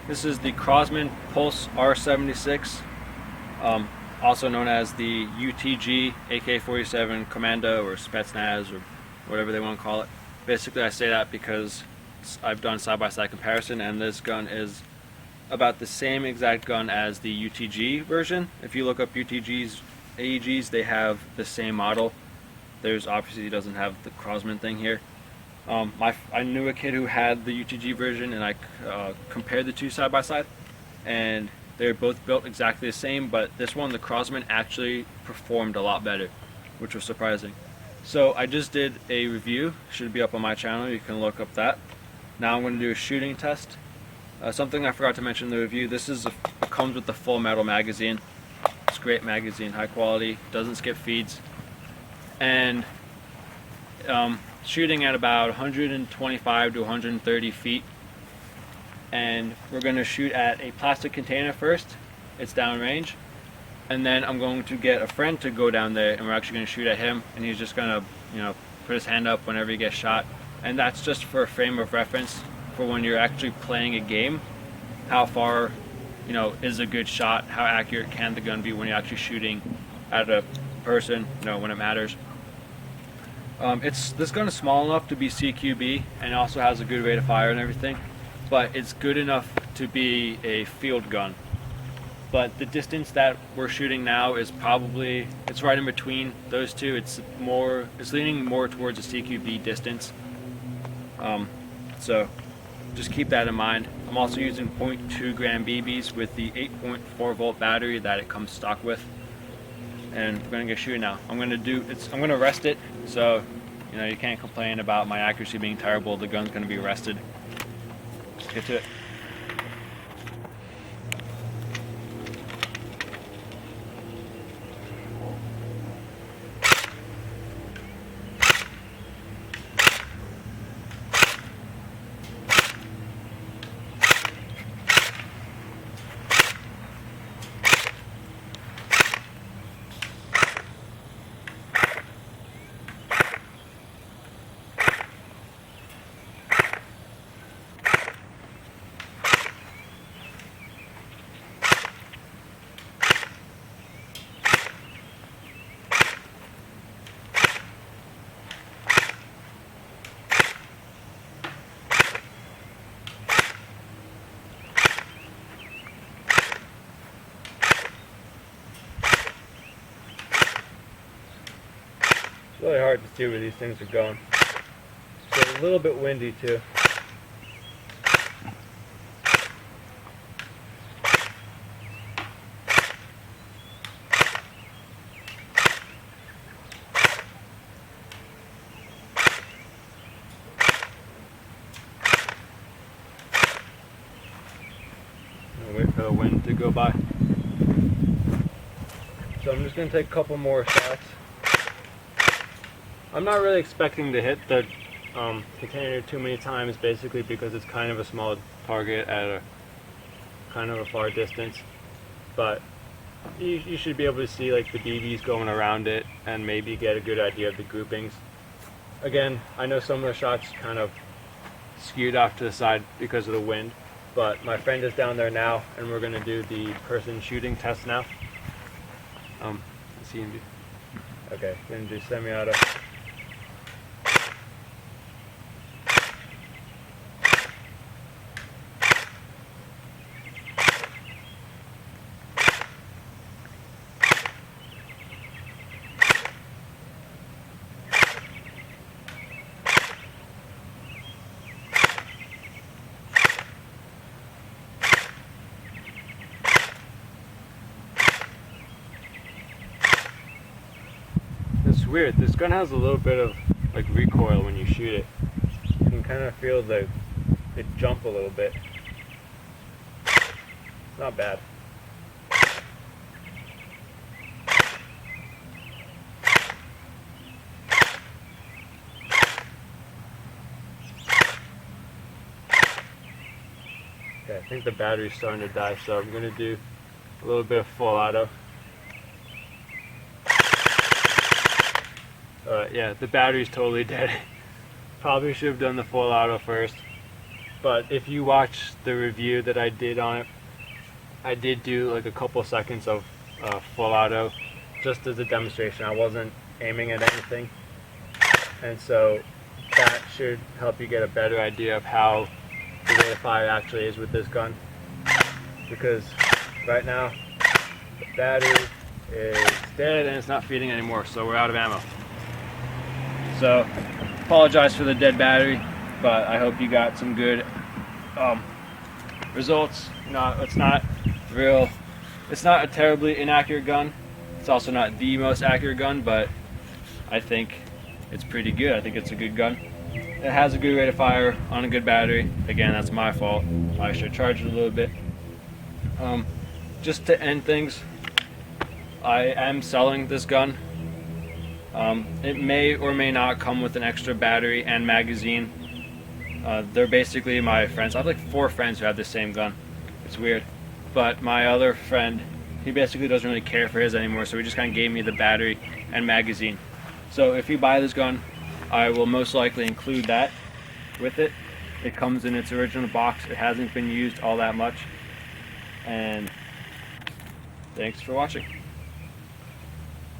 This is the Crosman Pulse R76, also known as the UTG AK47 Commando or Spetsnaz or whatever they want to call it. Basically, I say that because I've done side-by-side comparison, and this gun is about the same exact gun as the UTG version. If you look up UTG's AEGs, they have the same model. There's obviously doesn't have the Crosman thing here. I knew a kid who had the UTG version, and I compared the two side by side, and they're both built exactly the same, but this one, the Crosman, actually performed a lot better, which was surprising. So I just did a review, should be up on my channel, you can look up that. Now I'm going to do a shooting test. Something I forgot to mention in the review, this comes with the full metal magazine. It's a great magazine, high quality, doesn't skip feeds, and shooting at about 125 to 130 feet. And we're going to shoot at a plastic container first. It's downrange, and then I'm going to get a friend to go down there, and we're actually going to shoot at him, and he's just going to, put his hand up whenever he gets shot. And that's just for a frame of reference for when you're actually playing a game. How far, is a good shot? How accurate can the gun be when you're actually shooting at a person? When it matters. This gun is small enough to be CQB and also has a good rate of fire and everything, but it's good enough to be a field gun. But the distance that we're shooting now is it's right in between those two. It's leaning more towards a CQB distance. So just keep that in mind. I'm also using 0.2 gram BBs with the 8.4 volt battery that it comes stock with. And we're gonna get shooting now. I'm gonna rest it, so you can't complain about my accuracy being terrible. The gun's gonna be rested. Let's get to it. It's really hard to see where these things are going. It's a little bit windy too. I'll wait for the wind to go by. So I'm just going to take a couple more shots. I'm not really expecting to hit the container too many times, basically because it's kind of a small target at a kind of a far distance, but you should be able to see like the BBs going around it and maybe get a good idea of the groupings. Again, I know some of the shots kind of skewed off to the side because of the wind, but my friend is down there now, and we're going to do the person shooting test now. Let's see him do. Okay, going to do semi-auto. It's weird, this gun has a little bit of like recoil when you shoot it. You can kind of feel it jump a little bit. It's not bad. Okay, I think the battery's starting to die, so I'm going to do a little bit of full auto. Yeah, the battery's totally dead. Probably should have done the full auto first. but if you watch the review that I did on it, I did do like a couple seconds of full auto just as a demonstration. I wasn't aiming at anything, and so that should help you get a better idea of how the rate of fire actually is with this gun, because right now the battery is dead and it's not feeding anymore, so we're out of ammo. So apologize for the dead battery, but I hope you got some good results. No, it's not a terribly inaccurate gun. It's also not the most accurate gun, but I think it's pretty good. I think it's a good gun. It has a good rate of fire on a good battery. Again, that's my fault. I should charge it a little bit. Just to end things, I am selling this gun. It may or may not come with an extra battery and magazine. They're basically my friends. I have like 4 friends who have the same gun. It's weird. But my other friend, he basically doesn't really care for his anymore, so he just kind of gave me the battery and magazine. So if you buy this gun, I will most likely include that with it. It comes in its original box. It hasn't been used all that much. And thanks for watching.